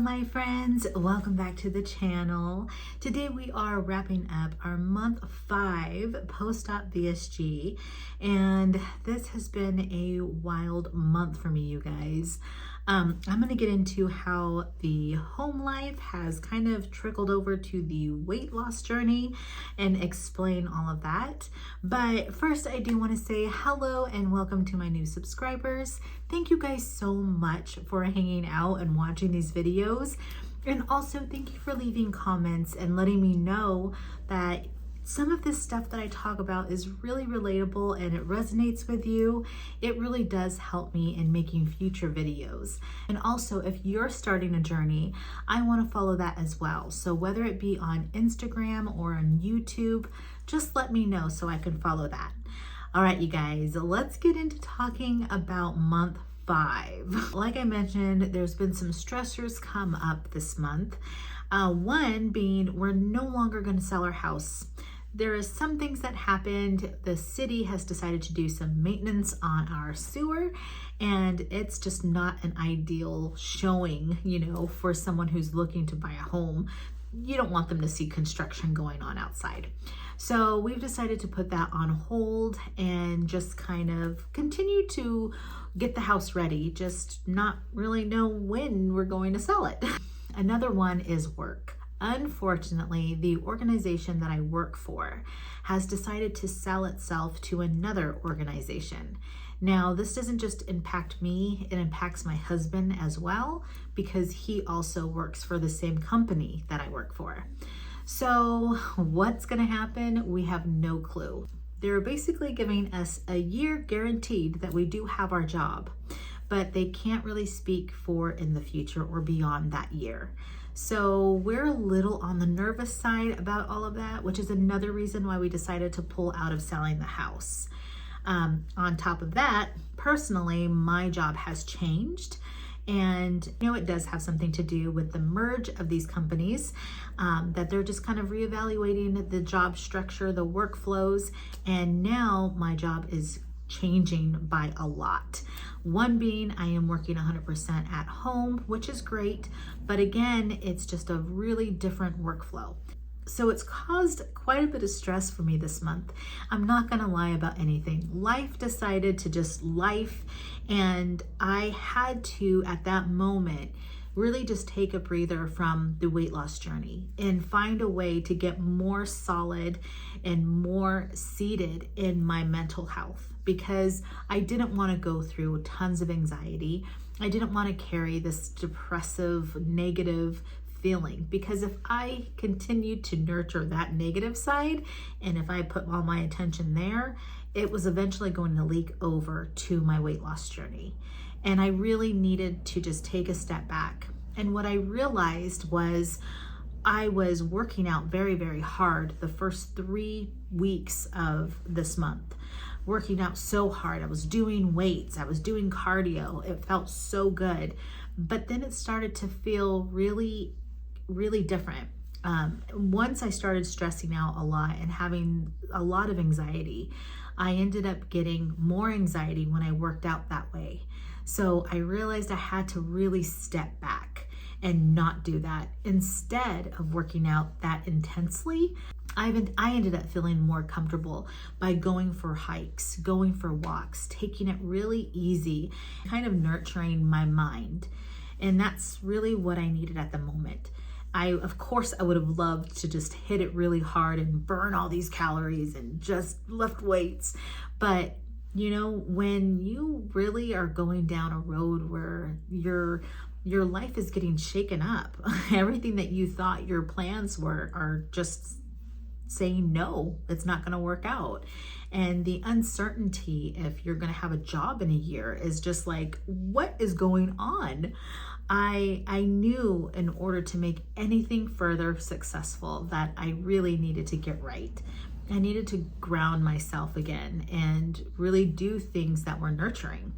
my friends, welcome back to the channel. Today we are wrapping up our month 5 post-op VSG, and this has been a wild month for me, you guys. I'm going to get into how the home life has kind of trickled over to the weight loss journey and explain all of that. But first, I do want to say hello and welcome to my new subscribers. Thank you guys so much for hanging out and watching these videos. And also thank you for leaving comments and letting me know that some of this stuff that I talk about is really relatable and it resonates with you. It really does help me in making future videos. And also, if you're starting a journey, I want to follow that as well. So whether it be on Instagram or on YouTube, just let me know so I can follow that. All right, you guys, let's get into talking about month 5. Like I mentioned, there's been some stressors come up this month. One being we're no longer going to sell our house. There is some things that happened. The city has decided to do some maintenance on our sewer, and it's just not an ideal showing, for someone who's looking to buy a home. You don't want them to see construction going on outside. So we've decided to put that on hold and just kind of continue to get the house ready, just not really know when we're going to sell it. Another one is work. Unfortunately, the organization that I work for has decided to sell itself to another organization. Now, this doesn't just impact me, it impacts my husband as well, because he also works for the same company that I work for. So what's going to happen? We have no clue. They're basically giving us a year guaranteed that we do have our job, but they can't really speak for in the future or beyond that year. So we're a little on the nervous side about all of that, which is another reason why we decided to pull out of selling the house. On top of that, personally, my job has changed. And it does have something to do with the merge of these companies, that they're just kind of reevaluating the job structure, the workflows, and now my job is changing by a lot. One being I am working 100% at home, which is great, but again, it's just a really different workflow. So it's caused quite a bit of stress for me this month. I'm not gonna lie about anything. Life decided to just life, and I had to, at that moment, really just take a breather from the weight loss journey and find a way to get more solid and more seated in my mental health, because I didn't want to go through tons of anxiety. I didn't want to carry this depressive, negative feeling, because if I continued to nurture that negative side and if I put all my attention there, it was eventually going to leak over to my weight loss journey. And I really needed to just take a step back. And what I realized was I was working out very, very hard the first 3 weeks of this month. Working out so hard. I was doing weights, I was doing cardio. It felt so good. But then it started to feel really, really different. Once I started stressing out a lot and having a lot of anxiety, I ended up getting more anxiety when I worked out that way. So I realized I had to really step back and not do that. Instead of working out that intensely, I ended up feeling more comfortable by going for hikes, going for walks, taking it really easy, kind of nurturing my mind. And that's really what I needed at the moment. Of course, I would have loved to just hit it really hard and burn all these calories and just lift weights. But when you really are going down a road where your life is getting shaken up, everything that you thought your plans were are just saying, no, it's not going to work out. And the uncertainty if you're going to have a job in a year is just like, what is going on? I knew in order to make anything further successful that I really needed to get right. I needed to ground myself again and really do things that were nurturing.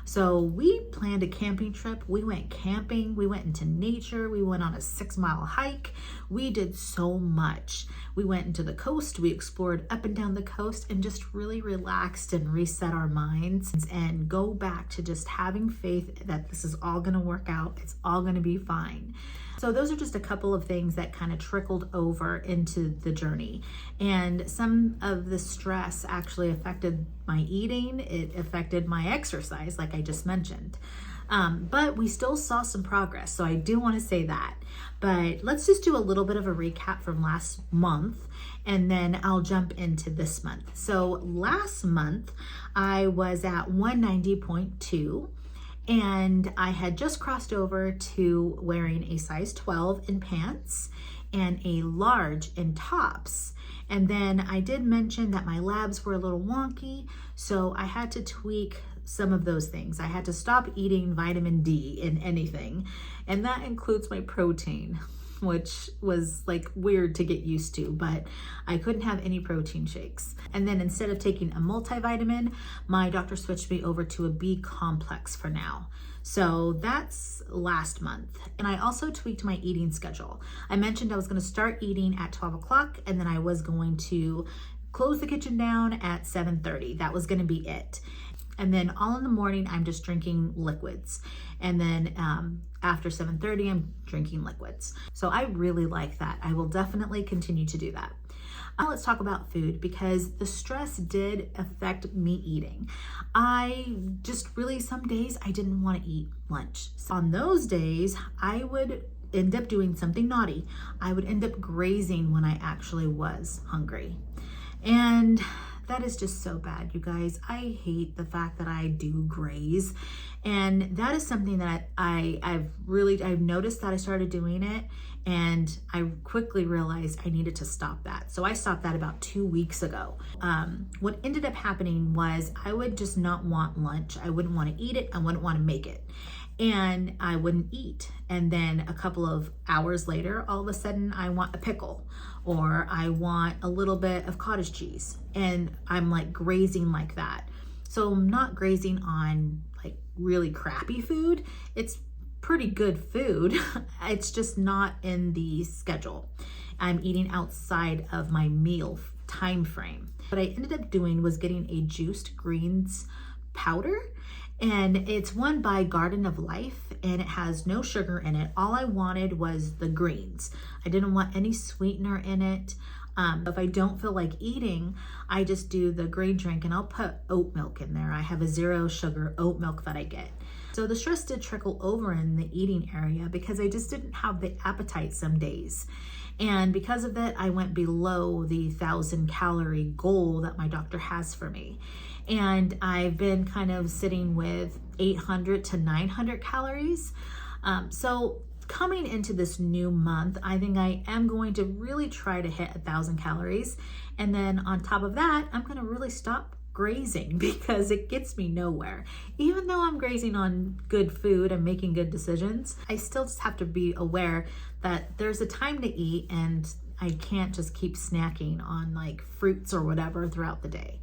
So we planned a camping trip. We went camping, we went into nature, we went on a 6-mile hike. We did so much. We went into the coast, we explored up and down the coast and just really relaxed and reset our minds and go back to just having faith that this is all gonna work out. It's all gonna be fine. So those are just a couple of things that kind of trickled over into the journey. And some of the stress actually affected my eating. It affected my exercise, like I just mentioned. But we still saw some progress. So I do want to say that. But let's just do a little bit of a recap from last month, and then I'll jump into this month. So last month, I was at 190.2. And I had just crossed over to wearing a size 12 in pants and a large in tops. And then I did mention that my labs were a little wonky, so I had to tweak some of those things. I had to stop eating vitamin D in anything, and that includes my protein, which was like weird to get used to, but I couldn't have any protein shakes. And then instead of taking a multivitamin, my doctor switched me over to a B complex for now. So that's last month. And I also tweaked my eating schedule. I mentioned I was going to start eating at 12 o'clock, and then I was going to close the kitchen down at 7:30. That was going to be it. And then all in the morning, I'm just drinking liquids. And then after 7:30, I'm drinking liquids. So I really like that. I will definitely continue to do that. Now let's talk about food, because the stress did affect me eating. I just really, some days I didn't want to eat lunch. So on those days, I would end up doing something naughty. I would end up grazing when I actually was hungry. And that is just so bad, you guys. I hate the fact that I do graze. And that is something that I've noticed that I started doing it, and I quickly realized I needed to stop that. So I stopped that about 2 weeks ago. What ended up happening was I would just not want lunch. I wouldn't want to eat it. I wouldn't want to make it. And I wouldn't eat. And then a couple of hours later, all of a sudden I want a pickle, or I want a little bit of cottage cheese. And I'm like grazing like that. So I'm not grazing on like really crappy food. It's pretty good food. It's just not in the schedule. I'm eating outside of my meal time frame. What I ended up doing was getting a juiced greens powder. And it's one by Garden of Life, and it has no sugar in it. All I wanted was the greens. I didn't want any sweetener in it. If I don't feel like eating, I just do the green drink, and I'll put oat milk in there. I have a 0 sugar oat milk that I get. So the stress did trickle over in the eating area because I just didn't have the appetite some days. And because of that, I went below the 1,000 calorie goal that my doctor has for me. And I've been kind of sitting with 800 to 900 calories. So coming into this new month, I think I am going to really try to hit 1,000 calories. And then on top of that, I'm going to really stop grazing because it gets me nowhere. Even though I'm grazing on good food and making good decisions, I still just have to be aware that there's a time to eat, and I can't just keep snacking on like fruits or whatever throughout the day.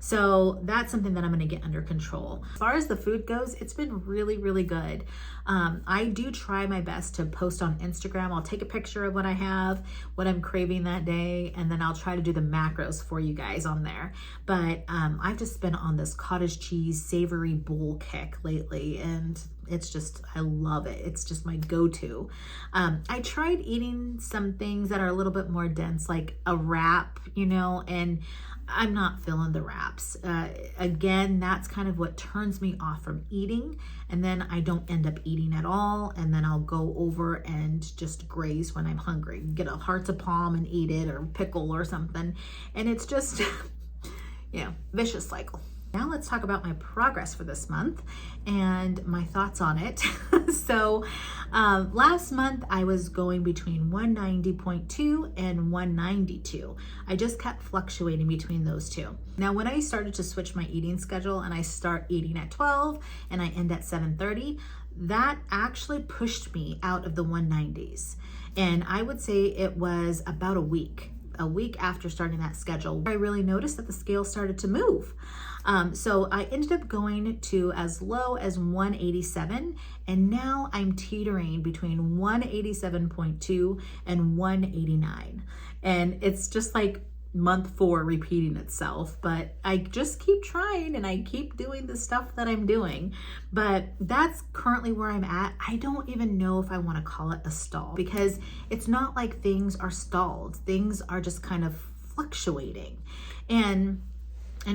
So that's something that I'm going to get under control. As far as the food goes, it's been really, really good. I do try my best to post on Instagram. I'll take a picture of what I have, what I'm craving that day, and then I'll try to do the macros for you guys on there. But I've just been on this cottage cheese savory bowl kick lately, and it's just, I love it. It's just my go-to. I tried eating some things that are a little bit more dense, like a wrap, you know, and I'm not feeling the wraps. Again, that's kind of what turns me off from eating. And then I don't end up eating at all. And then I'll go over and just graze when I'm hungry. Get a hearts of palm and eat it, or pickle or something. And it's just, vicious cycle. Now let's talk about my progress for this month and my thoughts on it. So last month I was going between 190.2 and 192. I just kept fluctuating between those two. Now when I started to switch my eating schedule and I start eating at 12 and I end at 7:30, that actually pushed me out of the 190s. And I would say it was about a week. a week after starting that schedule, I really noticed that the scale started to move. So I ended up going to as low as 187, and now I'm teetering between 187.2 and 189. And it's just like month 4 repeating itself, but I just keep trying and I keep doing the stuff that I'm doing. But that's currently where I'm at. I don't even know if I want to call it a stall, because it's not like things are stalled. Things are just kind of fluctuating. And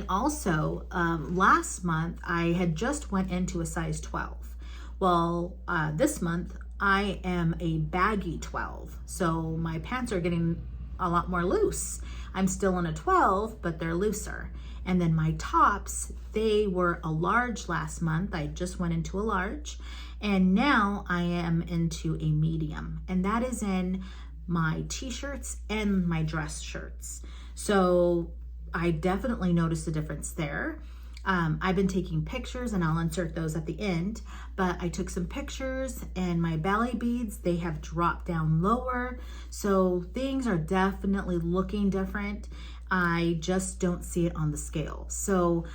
also last month I had just went into a size 12. Well, this month I am a baggy 12. So my pants are getting a lot more loose. I'm still in a 12, but they're looser. And then my tops, they were a large last month. I just went into a large, and now I am into a medium, and that is in my t-shirts and my dress shirts. So I definitely noticed a difference there. I've been taking pictures, and I'll insert those at the end, but I took some pictures and my belly beads, they have dropped down lower. So things are definitely looking different. I just don't see it on the scale. So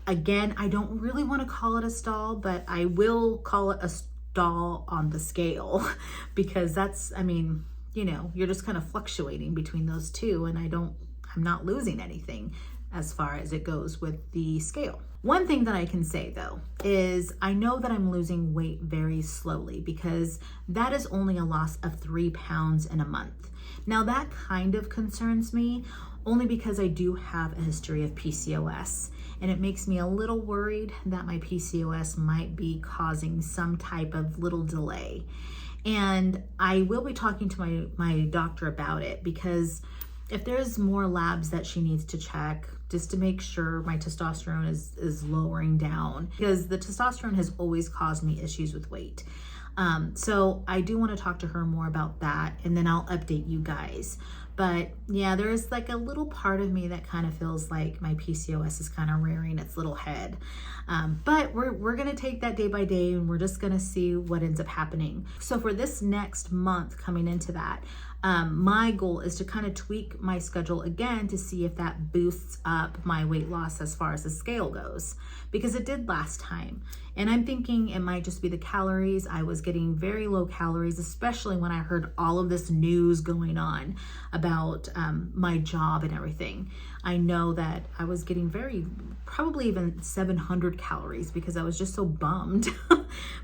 again, I don't really want to call it a stall, but I will call it a stall on the scale because that's, I mean, you know, you're just kind of fluctuating between those two, and I'm not losing anything as far as it goes with the scale. One thing that I can say though is I know that I'm losing weight very slowly, because that is only a loss of 3 pounds in a month. Now that kind of concerns me, only because I do have a history of PCOS, and it makes me a little worried that my PCOS might be causing some type of little delay. And I will be talking to my doctor about it, because if there's more labs that she needs to check just to make sure my testosterone is lowering down, because the testosterone has always caused me issues with weight. So I do want to talk to her more about that, and then I'll update you guys. But yeah, there's like a little part of me that kind of feels like my PCOS is kind of rearing its little head. But we're going to take that day by day, and we're just going to see what ends up happening. So for this next month coming into that, my goal is to kind of tweak my schedule again to see if that boosts up my weight loss as far as the scale goes, because it did last time. And I'm thinking it might just be the calories. I was getting very low calories, especially when I heard all of this news going on about my job and everything. I know that I was getting probably even 700 calories because I was just so bummed.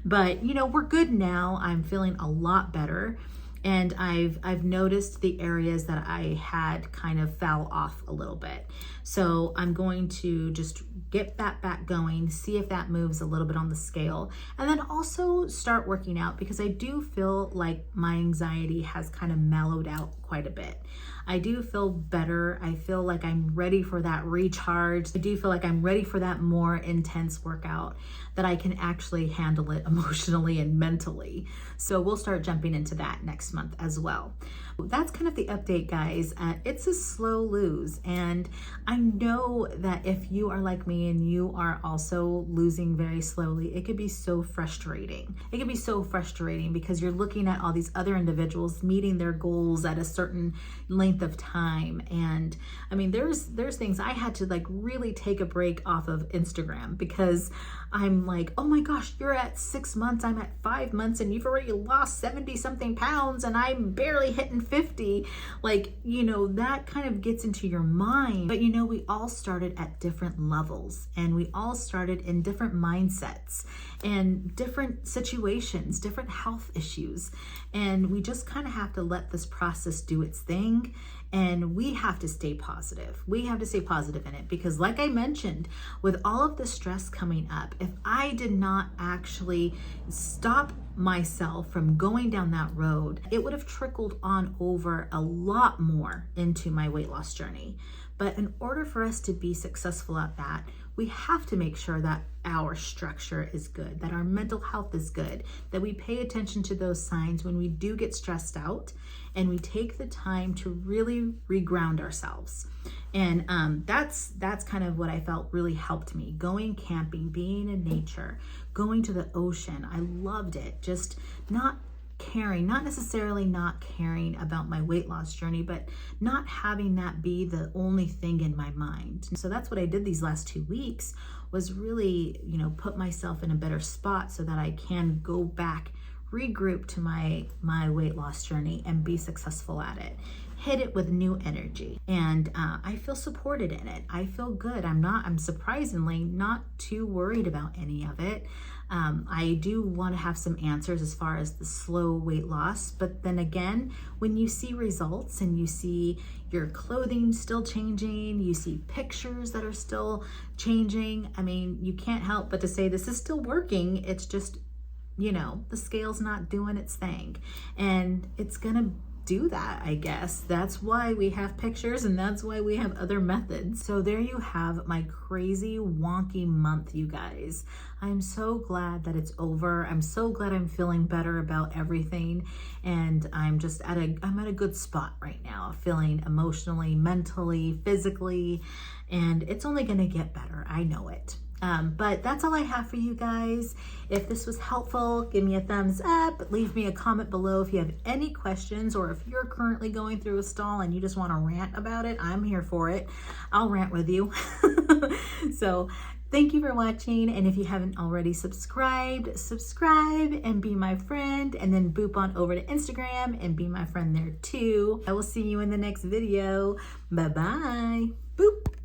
But you know, we're good now. I'm feeling a lot better. And I've noticed the areas that I had kind of fell off a little bit. So I'm going to just get that back going, see if that moves a little bit on the scale, and then also start working out, because I do feel like my anxiety has kind of mellowed out quite a bit. I do feel better. I feel like I'm ready for that recharge. I do feel like I'm ready for that more intense workout, that I can actually handle it emotionally and mentally. So we'll start jumping into that next month as well. That's kind of the update, guys. It's a slow lose, and I know that if you are like me and you are also losing very slowly, it could be so frustrating. It could be so frustrating because you're looking at all these other individuals meeting their goals at a certain length of time. And I mean, there's things I had to like really take a break off of Instagram, because I'm like, oh my gosh, you're at 6 months, I'm at 5 months, and you've already lost 70 something pounds, and I'm barely hitting 50. Like, you know, that kind of gets into your mind. But you know, we all started at different levels, and we all started in different mindsets and different situations, different health issues. And we just kind of have to let this process do its thing. And we have to stay positive. We have to stay positive in it, because like I mentioned, with all of the stress coming up, if I did not actually stop myself from going down that road, it would have trickled on over a lot more into my weight loss journey. But in order for us to be successful at that, we have to make sure that our structure is good, that our mental health is good, that we pay attention to those signs when we do get stressed out, and we take the time to really reground ourselves. And that's kind of what I felt really helped me. Going camping, being in nature, going to the ocean. I loved it. Just not caring, not necessarily not caring about my weight loss journey, but not having that be the only thing in my mind. So that's what I did these last 2 weeks, was really, you know, put myself in a better spot so that I can go back, regroup to my weight loss journey and be successful at it. Hit it with new energy. And I feel supported in it. I feel good. I'm surprisingly not too worried about any of it. I do want to have some answers as far as the slow weight loss, but then again, when you see results and you see your clothing still changing, you see pictures that are still changing, I mean, you can't help but to say this is still working. It's just, you know, the scale's not doing its thing, and it's gonna do that, I guess. That's why we have pictures, and that's why we have other methods. So there you have my crazy wonky month, you guys. I'm so glad that it's over. I'm so glad I'm feeling better about everything, and I'm just at a good spot right now, feeling emotionally, mentally, physically, and it's only gonna get better. I know it. But that's all I have for you guys. If this was helpful, give me a thumbs up, leave me a comment below if you have any questions, or if you're currently going through a stall and you just want to rant about it, I'm here for it. I'll rant with you. So thank you for watching. And if you haven't already subscribed, subscribe and be my friend, and then boop on over to Instagram and be my friend there too. I will see you in the next video. Bye-bye. Boop.